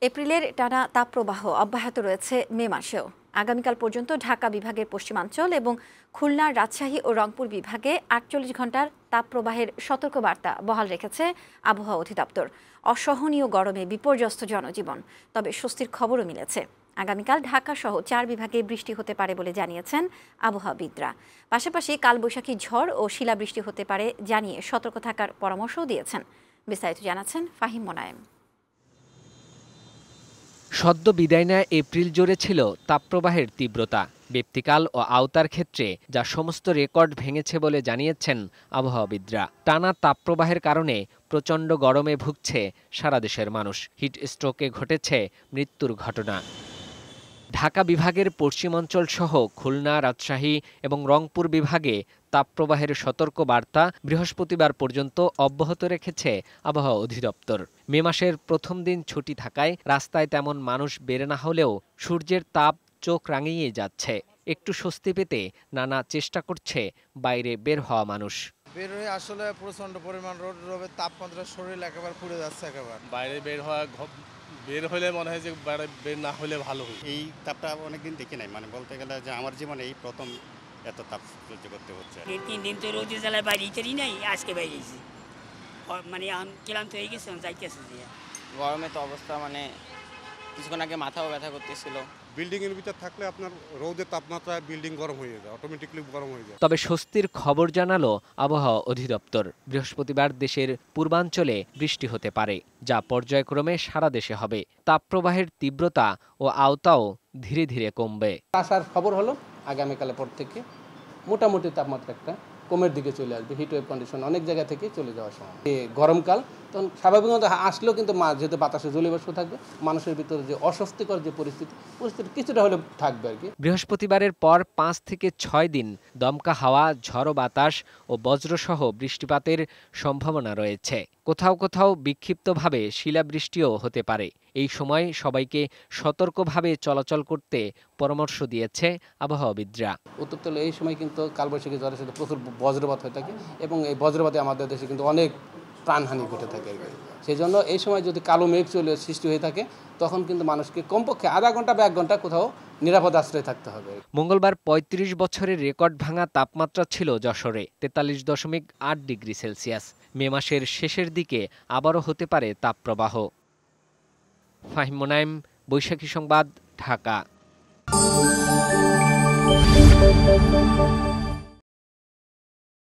এপ্রিলের টানা তাপপ্রবাহ অব্যাহত রয়েছে মে মাসেও। আগামীকাল পর্যন্ত ঢাকা বিভাগের পশ্চিমাঞ্চল এবং খুলনা, রাজশাহী ও রংপুর বিভাগে ৪৮ ঘণ্টার তাপপ্রবাহের সতর্কবার্তা বহাল রেখেছে আবহাওয়া অধিদপ্তর। অসহনীয় গরমে বিপর্যস্ত জনজীবন, তবে স্বস্তির খবরও মিলেছে। আগামীকাল ঢাকা সহ ৪ বিভাগে বৃষ্টি হতে পারে বলে জানিয়েছেন আবহাওয়াবিদরা। পাশাপাশি কালবৈশাখী ঝড় ও শিলাবৃষ্টি হতে পারে জানিয়ে সতর্ক থাকার পরামর্শও দিয়েছেন। বিস্তারিত জানাচ্ছেন ফাহিম মোনায়েম। সদ্য বিদায় নেয়া এপ্রিল জুড়ে ছিল তাপপ্রবাহের তীব্রতা। ব্যক্তিকাল ও আওতার ক্ষেত্রে যা সমস্ত রেকর্ড ভেঙেছে বলে জানিয়েছেন আবহাওয়াবিদরা। টানা তাপপ্রবাহের কারণে প্রচণ্ড গরমে ভুগছে সারা দেশের মানুষ। হিট স্ট্রোকে ঘটেছে মৃত্যুর ঘটনা। ঢাকা বিভাগের পশ্চিমাঞ্চল সহ খুলনা, রাজশাহী এবং রংপুর বিভাগে তাপপ্রবাহের সতর্ক বার্তা বৃহস্পতিবার পর্যন্ত অব্যাহত রেখেছে আবহাওয়া অধিদপ্তর। মে মাসের প্রথম দিন ছুটি থাকায় রাস্তায় তেমন মানুষ বের না হলেও সূর্যের তাপ চোখ রাঙিয়ে যাচ্ছে। একটু স্বস্তি পেতে নানা চেষ্টা করছে বাইরে বের হওয়া মানুষ। বের হয়ে আসলে প্রচন্ড পরিমাণ রোদের তাপমাত্রা শরীর একেবারে পুড়ে যাচ্ছে। একেবারে বাইরে বের হলে মনে হয় যে বের না হলে ভালো হয়। এই তাপটা অনেকদিন দেখি নাই, মানে বলতে গেলে যে আমার জীবনে এই প্রথম এত তাপ সহ্য করতে হচ্ছে। 3 দিন তো রোদের জ্বালায় বাইরেই নাই, আজকে বাইরেছি, মানে এখন ক্লান্ত হয়ে গেছে, যাইতেছে যে গরমে তো অবস্থা, মানে কিছুক্ষণ আগে মাথাও ব্যথা করতেছিল। বিল্ডিং এর ভিতর থাকলে আপনার রোদের তাপমাত্রায় বিল্ডিং গরম হয়ে যায়, অটোমেটিক্যালি গরম হয়ে যায়। তবে স্বস্তির খবর জানালো আবহাওয়া অধিদপ্তর। বৃহস্পতিবার দেশের পূর্বাঞ্চলে বৃষ্টি হতে পারে, যা পর্যায়ক্রমে সারা দেশে হবে। তাপপ্রবাহের তীব্রতা ও আওতাও ধীরে ধীরে কমবে। আসার খবর হলো আগামীকালের পর থেকে মোটামুটি তাপমাত্রা একটা কমের দিকে চলে আসবে। হিট ওয়েভ কন্ডিশন অনেক জায়গা থেকে চলে যাওয়ার সময় গরমকাল তখন স্বাভাবিকভাবে আসলেও কিন্তু যেহেতু বাতাসে জলীয়বাষ্প থাকবে, মানুষের ভিতরে যে অস্বস্তিকর যে পরিস্থিতি কিছুটা হলে থাকবে আর কি। বৃহস্পতিবারের পর 5 থেকে 6 দিন দমকা হাওয়া, ঝড়ো বাতাস ও বজ্রসহ বৃষ্টিপাতের সম্ভাবনা রয়েছে। কোথাও কোথাও বিক্ষিপ্তভাবে শিলাবৃষ্টিও হতে পারে। এই সময় সবাইকে সতর্কভাবে চলাচল করতে পরামর্শ দিয়েছে আবহাওয়াবিদরা। উত্তরতলে এই সময় কিন্তু কালবৈশাখী ঝড়ের সাথে প্রচুর বজ্রপাত হয়ে থাকে এবং এই বজ্রপাতে আমাদের দেশে কিন্তু অনেক প্রাণহানি ঘটে থাকে আর কি। সেই জন্য এই সময় যদি কালো মেঘ সৃষ্টি হয়ে থাকে, তখন কিন্তু মানুষকে কমপক্ষে আধা ঘন্টা বা 1 ঘন্টা কোথাও নিরাপদ আশ্রয়ে থাকতে হবে। মঙ্গলবার 35 বছরের রেকর্ড ভাঙা তাপমাত্রা ছিল যশোরে 43.8 ডিগ্রি সেলসিয়াস। মে মাসের শেষের দিকে আবারও হতে পারে তাপপ্রবাহ। ফাহিম মোনায়েম, বৈশাখী সংবাদ, ঢাকা।